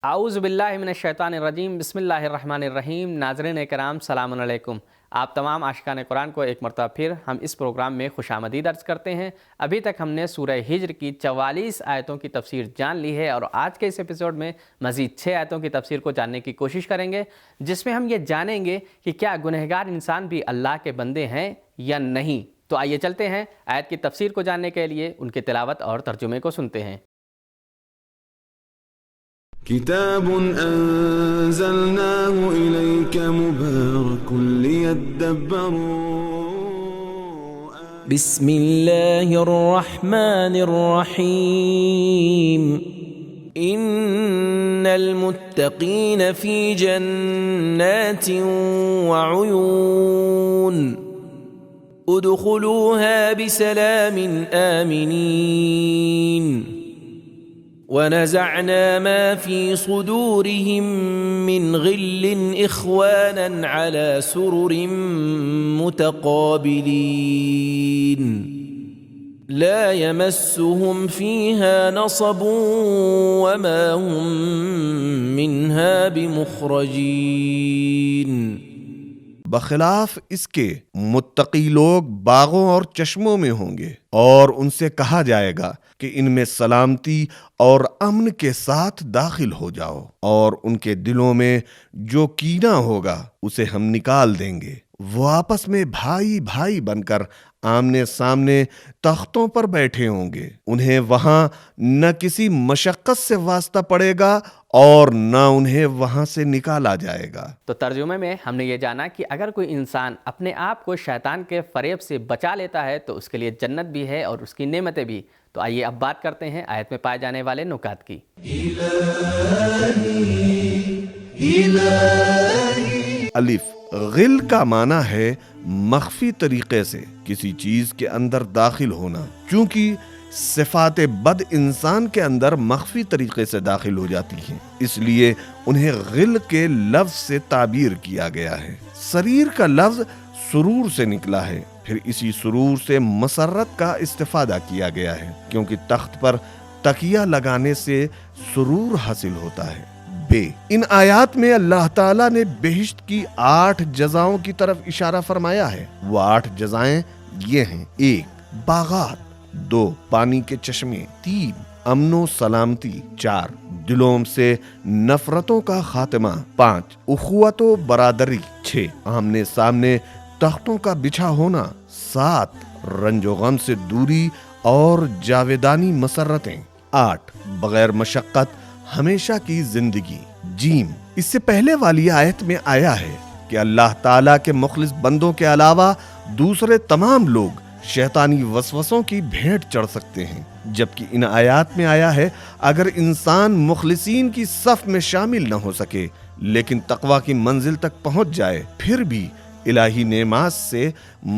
اعوذ باللہ من الشیطان الرجیم، بسم اللہ الرحمن الرحیم۔ ناظرین کرام، سلام علیکم۔ آپ تمام عاشقان قرآن کو ایک مرتبہ پھر ہم اس پروگرام میں خوش آمدید عرض کرتے ہیں۔ ابھی تک ہم نے سورہ ہجر کی 44 آیتوں کی تفسیر جان لی ہے، اور آج کے اس ایپیسوڈ میں مزید 6 آیتوں کی تفسیر کو جاننے کی کوشش کریں گے، جس میں ہم یہ جانیں گے کہ کیا گنہگار انسان بھی اللہ کے بندے ہیں یا نہیں۔ تو آئیے چلتے ہیں آیت کی تفسیر کو جاننے کے لیے ان کی تلاوت اور ترجمے کو سنتے ہیں۔ كتاب أنزلناه إليك مبارك ليدبروا بسم الله الرحمن الرحيم إن المتقين في جنات وعيون ادخلوها بسلام آمنين ونزعنا ما في صدورهم من غل إخوانا على سرر متقابلين لا يمسهم فيها نصب وما هم منها بمخرجين۔ بخلاف اس کے متقی لوگ باغوں اور چشموں میں ہوں گے، اور ان سے کہا جائے گا کہ ان میں سلامتی اور امن کے ساتھ داخل ہو جاؤ، اور ان کے دلوں میں جو کینہ ہوگا اسے ہم نکال دیں گے۔ وہ آپس میں بھائی بھائی بن کر آمنے سامنے تختوں پر بیٹھے ہوں گے، انہیں وہاں نہ کسی مشقت سے واسطہ پڑے گا اور نہ انہیں وہاں سے نکالا جائے گا۔ تو ترجمے میں ہم نے یہ جانا کہ اگر کوئی انسان اپنے آپ کو شیطان کے فریب سے بچا لیتا ہے تو اس کے لیے جنت بھی ہے اور اس کی نعمتیں بھی۔ تو آئیے اب بات کرتے ہیں آیت میں پائے جانے والے نکات کی۔ الف غل کا معنی ہے مخفی طریقے سے کسی چیز کے اندر داخل ہونا، چونکہ صفات بد انسان کے اندر مخفی طریقے سے داخل ہو جاتی ہیں، اس لیے انہیں غل کے لفظ سے تعبیر کیا گیا ہے۔ سریر کا لفظ سرور سے نکلا ہے، پھر اسی سرور سے مسرت کا استفادہ کیا گیا ہے، کیونکہ تخت پر تکیہ لگانے سے سرور حاصل ہوتا ہے۔ بے ان آیات میں اللہ تعالیٰ نے بہشت کی 8 جزاؤں کی طرف اشارہ فرمایا ہے۔ وہ 8 جزائیں یہ ہیں: 1 باغات، 2 پانی کے چشمے، 3 امن و سلامتی، 4 دلوں سے نفرتوں کا خاتمہ، 5 اخوت و برادری، 6 آمنے سامنے تختوں کا بچھا ہونا، 7 رنج و غم سے دوری اور جاویدانی مسرتیں، 8 بغیر مشقت ہمیشہ کی زندگی۔ جیم اس سے پہلے والی آیت میں آیا ہے کہ اللہ تعالیٰ کے مخلص بندوں کے علاوہ دوسرے تمام لوگ شیطانی وسوسوں کی بھیٹ چڑھ سکتے ہیں، جبکہ ان آیات میں آیا ہے اگر انسان مخلصین کی صف میں شامل نہ ہو سکے لیکن تقوی کی منزل تک پہنچ جائے پھر بھی الہی نعمات سے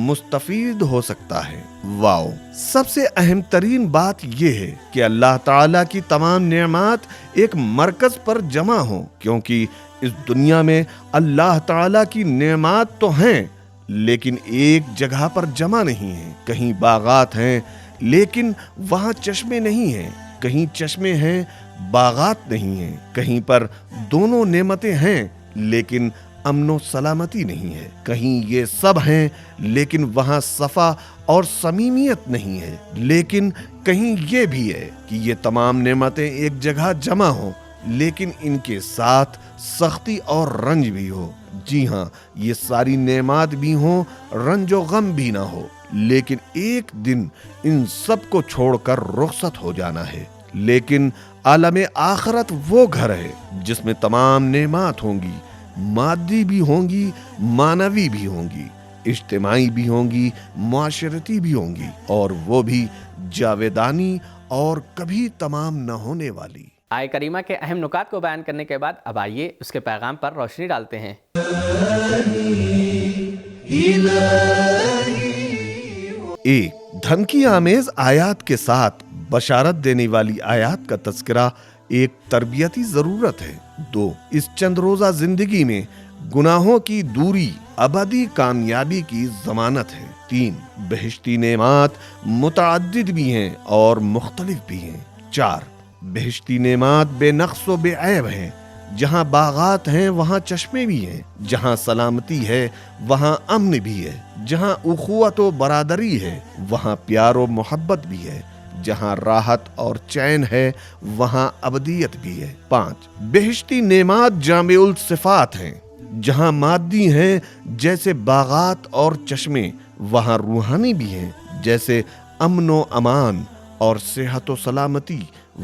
مستفید ہو سکتا ہے۔ واو سب سے اہم ترین بات یہ ہے کہ اللہ تعالیٰ کی تمام نعمات ایک مرکز پر جمع ہوں، کیونکہ اس دنیا میں اللہ تعالیٰ کی نعمات تو ہیں لیکن ایک جگہ پر جمع نہیں ہیں۔ کہیں باغات ہیں لیکن وہاں چشمے نہیں ہیں، کہیں چشمے ہیں باغات نہیں ہیں، کہیں پر دونوں نعمتیں ہیں لیکن امن و سلامتی نہیں ہے، کہیں یہ سب ہیں لیکن وہاں صفا اور صمیمیت نہیں ہے، لیکن کہیں یہ بھی ہے کہ یہ تمام نعمتیں ایک جگہ جمع ہوں لیکن ان کے ساتھ سختی اور رنج بھی ہو۔ جی ہاں، یہ ساری نعمات بھی ہوں، رنج و غم بھی نہ ہو، لیکن ایک دن ان سب کو چھوڑ کر رخصت ہو جانا ہے۔ لیکن عالم آخرت وہ گھر ہے جس میں تمام نعمات ہوں گی، مادی بھی ہوں گی، معنوی بھی ہوں گی، اجتماعی بھی ہوں گی، معاشرتی بھی ہوں گی، اور وہ بھی جاویدانی اور کبھی تمام نہ ہونے والی۔ آیہ کریمہ کے اہم نکات کو بیان کرنے کے بعد اب آئیے اس کے پیغام پر روشنی ڈالتے ہیں۔ ایک دھمکی آمیز آیات کے ساتھ بشارت دینے والی آیات کا تذکرہ ایک تربیتی ضرورت ہے۔ 2 اس چند روزہ زندگی میں گناہوں کی دوری ابدی کامیابی کی ضمانت ہے۔ 3 بہشتی نعمات متعدد بھی ہیں اور مختلف بھی ہیں۔ 4 بہشتی نعمات بے نقص و بے عیب ہیں، جہاں باغات ہیں وہاں چشمے بھی ہیں، جہاں سلامتی ہے وہاں امن بھی ہے، جہاں اخوت و برادری ہے وہاں پیار و محبت بھی ہے، جہاں راحت اور چین ہے وہاں ابدیت بھی ہے۔ 5 بہشتی نعمات جامع الصفات ہیں، جہاں مادی ہیں جیسے باغات اور چشمے وہاں روحانی بھی ہیں، جیسے امن و امان اور صحت و سلامتی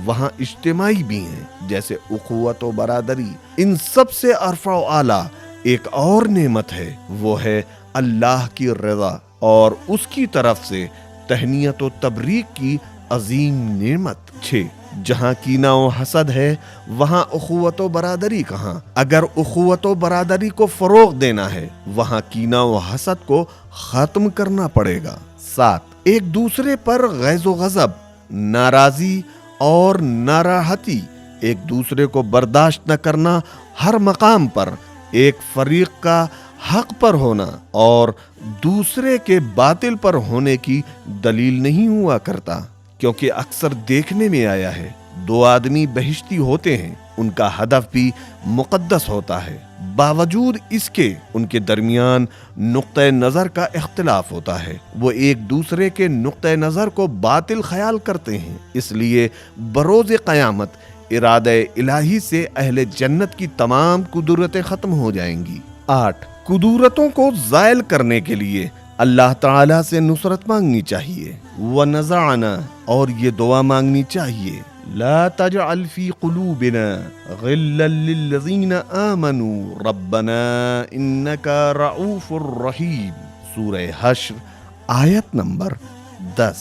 وہاں اجتماعی بھی ہیں، جیسے اخوت و برادری۔ ان سب سے ارفع و اعلیٰ ایک اور نعمت ہے، وہ ہے اللہ کی رضا اور اس کی طرف سے تہنیت و تبریک کی عظیم نعمت۔ 6 جہاں کینہ و حسد ہے وہاں اخوت و برادری کہاں؟ اگر اخوت و برادری کو فروغ دینا ہے وہاں کینہ و حسد کو ختم کرنا پڑے گا۔ 7 ایک دوسرے پر غیظ و غضب، ناراضی اور ناراحتی، ایک دوسرے کو برداشت نہ کرنا، ہر مقام پر ایک فریق کا حق پر ہونا اور دوسرے کے باطل پر ہونے کی دلیل نہیں ہوا کرتا، کیونکہ اکثر دیکھنے میں آیا ہے 2 آدمی بہشتی ہوتے ہیں، ان کا ہدف بھی مقدس ہوتا ہے، باوجود اس کے ان کے درمیان نقطۂ نظر کا اختلاف ہوتا ہے، وہ ایک دوسرے کے نقطۂ نظر کو باطل خیال کرتے ہیں، اس لیے بروز قیامت ارادہ الہی سے اہل جنت کی تمام قدرتیں ختم ہو جائیں گی۔ 8 قدرتوں کو زائل کرنے کے لیے اللہ تعالیٰ سے نصرت مانگنی چاہیے، وَنَزَعْنَا اور یہ دعا مانگنی چاہیے، لا تجعل فی قلوبنا غلا للذین آمنوا ربنا انک رؤوف الرحیم، سورہ حشر آیت نمبر 10۔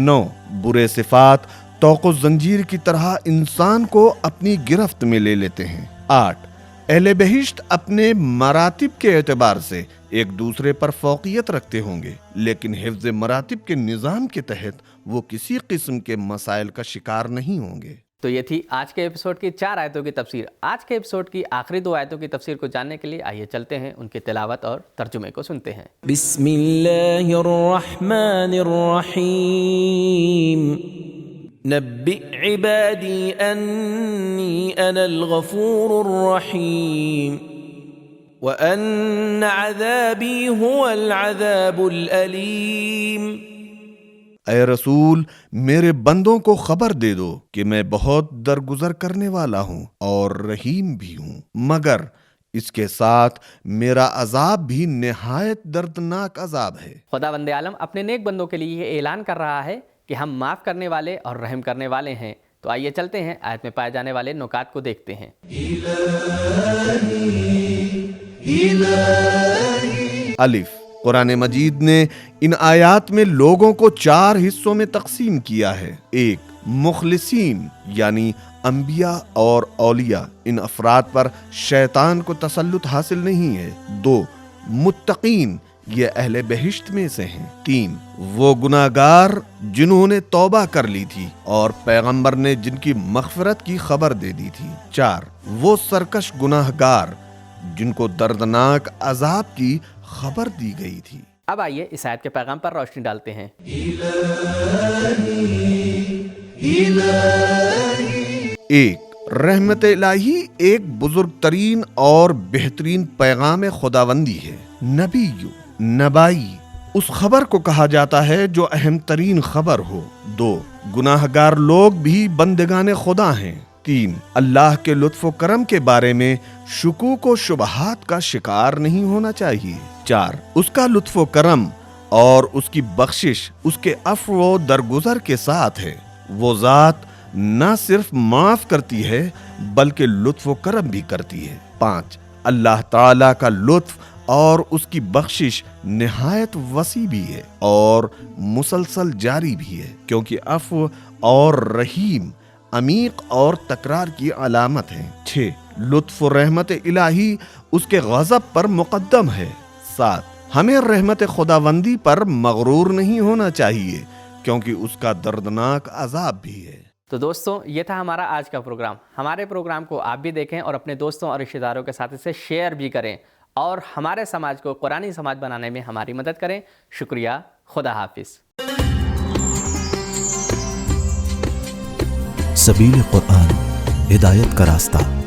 9 برے صفات طوق و زنجیر کی طرح انسان کو اپنی گرفت میں لے لیتے ہیں۔ 8 اہل بہشت اپنے مراتب کے اعتبار سے ایک دوسرے پر فوقیت رکھتے ہوں گے، لیکن حفظ مراتب کے نظام کے تحت وہ کسی قسم کے مسائل کا شکار نہیں ہوں گے۔ تو یہ تھی آج کے ایپیسوڈ کی 4 آیتوں کی تفسیر۔ آج کے ایپیسوڈ کی آخری 2 آیتوں کی تفسیر کو جاننے کے لیے آئیے چلتے ہیں ان کی تلاوت اور ترجمے کو سنتے ہیں۔ بسم اللہ الرحمن الرحیم، نبئ عبادی انی انا الغفور الرحیم وان عذابی هو العذاب الالیم۔ اے رسول میرے بندوں کو خبر دے دو کہ میں بہت درگزر کرنے والا ہوں اور رحیم بھی ہوں، مگر اس کے ساتھ میرا عذاب بھی نہایت دردناک عذاب ہے۔ خدا بند عالم اپنے نیک بندوں کے لیے یہ اعلان کر رہا ہے کہ ہم معاف کرنے والے اور رحم کرنے والے ہیں۔ تو آئیے چلتے ہیں آیت میں پائے جانے والے نکات کو دیکھتے ہیں۔ الف قرآن مجید نے ان آیات میں لوگوں کو 4 حصوں میں تقسیم کیا ہے۔ 1 مخلصین یعنی انبیاء اور اولیاء، ان افراد پر شیطان کو تسلط حاصل نہیں ہے۔ 2 متقین، یہ اہل بہشت میں سے ہیں۔ 3 وہ گناہگار جنہوں نے توبہ کر لی تھی اور پیغمبر نے جن کی مغفرت کی خبر دے دی تھی۔ 4 وہ سرکش گناہگار جن کو دردناک عذاب کی خبر دی گئی تھی۔ اب آئیے اس آیت کے پیغام پر روشنی ڈالتے ہیں۔ 1 رحمت الہی ایک بزرگ ترین اور بہترین پیغام خداوندی ہے۔ نبائی اس خبر کو کہا جاتا ہے جو اہم ترین خبر ہو۔ 2 گناہگار لوگ بھی بندگان خدا ہیں۔ 3 اللہ کے لطف و کرم کے بارے میں شکوک و شبہات کا شکار نہیں ہونا چاہیے۔ 4 اس کا لطف و کرم اور اس کی بخشش اس کے عفو و درگزر کے ساتھ ہے، وہ ذات نہ صرف معاف کرتی ہے بلکہ لطف و کرم بھی کرتی ہے۔ 5 اللہ تعالی کا لطف اور اس کی بخشش نہایت وسیع بھی ہے اور مسلسل جاری بھی ہے، کیونکہ عفو اور رحیم عمیق اور تکرار کی علامت ہے۔ 6 لطف و رحمت الہی اس کے غضب پر مقدم ہے۔ 7 ہمیں رحمت خداوندی پر مغرور نہیں ہونا چاہیے کیونکہ اس کا دردناک عذاب بھی ہے۔ تو دوستوں یہ تھا ہمارا آج کا پروگرام۔ ہمارے پروگرام کو آپ بھی دیکھیں اور اپنے دوستوں اور رشتہ داروں کے ساتھ اسے شیئر بھی کریں اور ہمارے سماج کو قرآنی سماج بنانے میں ہماری مدد کریں۔ شکریہ، خدا حافظ۔ سبیل قرآن، ہدایت کا راستہ۔